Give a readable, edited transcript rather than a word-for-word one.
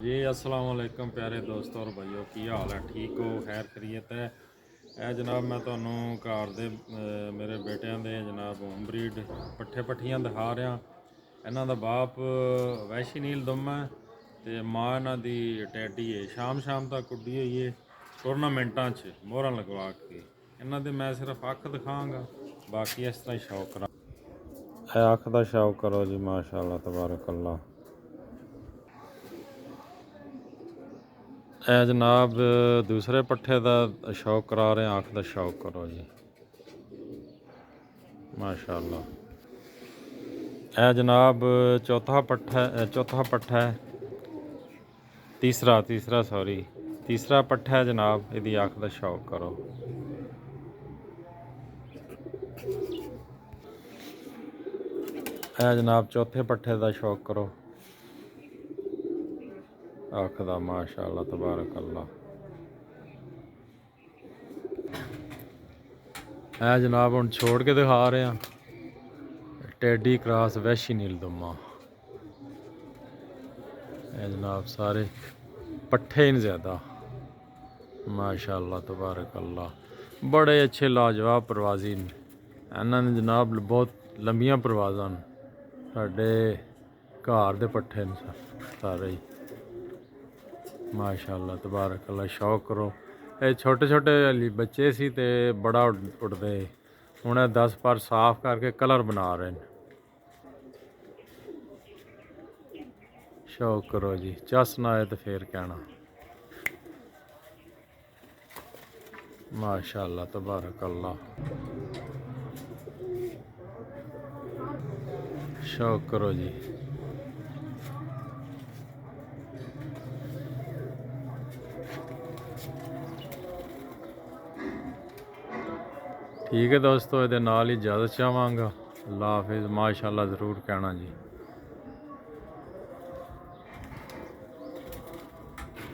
जी अस्सलाम वालेकुम प्यारे दोस्तों और भाइयों की हाल है। ठीक हो? खैर खरीयत है। ਇਹ ਜਨਾਬ ਮੈਂ ਤੁਹਾਨੂੰ ਘਰ ਦੇ ਮੇਰੇ ਬੇਟਿਆਂ ਦੇ ਜਨਾਬ ਹੋਮ ਬਰੀਡ ਪੱਠੇ ਪੱਠੀਆਂ ਦਿਖਾ ਰਿਹਾ। ਇਹਨਾਂ ਦਾ ਬਾਪ ਵੈਸ਼ੀ ਨੀਲ ਦੁੰਮ ਹੈ ਤੇ ਮਾਂ ਇਹਨਾਂ ਦੀ ਟੈਡੀ ਹੈ। ਸ਼ਾਮ ਤੱਕ ਉੱਡੀ ਹੋਈ ਹੈ ਟੂਰਨਾਮੈਂਟਾਂ 'ਚ ਮੋਹਰਾਂ ਲਗਵਾ ਕੇ। ਇਹਨਾਂ ਦੇ ਮੈਂ ਸਿਰਫ ਅੱਖ ਦਿਖਾਵਾਂਗਾ, ਬਾਕੀ ਇਸ ਤਰ੍ਹਾਂ ਹੀ ਸ਼ੌਕ ਕਰਾਂ। ਇਹ ਅੱਖ ਦਾ ਸ਼ੌਕ ਕਰੋ ਜੀ, ਮਾਸ਼ਾਅੱਲਾ ਤਬਾਰਕ ਅੱਲਾ। ਇਹ ਜਨਾਬ ਦੂਸਰੇ ਪੱਠੇ ਦਾ ਸ਼ੌਕ ਕਰਾ ਰਹੇ ਹਾਂ, ਅੱਖ ਦਾ ਸ਼ੌਕ ਕਰੋ ਜੀ, ਮਾਸ਼ਾਅੱਲਾ। ਇਹ ਜਨਾਬ ਚੌਥਾ ਪੱਠਾ ਹੈ, ਤੀਸਰਾ ਪੱਠਾ ਹੈ ਜਨਾਬ। ਇਹਦੀ ਅੱਖ ਦਾ ਸ਼ੌਕ ਕਰੋ। ਇਹ ਜਨਾਬ ਚੌਥੇ ਪੱਠੇ ਦਾ ਸ਼ੌਕ ਕਰੋ, ਅੱਖ ਦਾ, ਮਾਸ਼ਾਅੱਲਾ ਤਬਾਰਕ ਅੱਲਾ। ਇਹ ਜਨਾਬ ਹੁਣ ਛੋੜ ਕੇ ਦਿਖਾ ਰਹੇ ਹਾਂ, ਟੈਡੀ ਕ੍ਰਾਸ ਵੈਸ਼ੀ ਨੀਲ ਦੁੰਮਾ। ਇਹ ਜਨਾਬ ਸਾਰੇ ਪੱਠੇ ਨੇ ज़्यादा, माशाअल्लाह तबारक अल्लाह। बड़े अच्छे लाजवाब परवाजी ने। इन्होंने जनाब बहुत लंबियां परवाज़ां ने। साढ़े घर दे पट्ठे ने सारे ही, माशाअल्लाह तबारक अल्लाह। शौक करो। ये छोटे छोटे बच्चे सी ते बड़ा उड़ते, हुण 10 पर साफ करके कलर बना रहे हैं। शौक करो जी, चस ना आए तो फिर कहना। माशाअल्लाह तबारक अल्लाह। शौक करो जी। ठीक है दोस्तों, ये नाल ही इजाज़त चाहवांगा। अल्लाह हाफिज़। माशाअल्लाह ज़रूर कहना जी।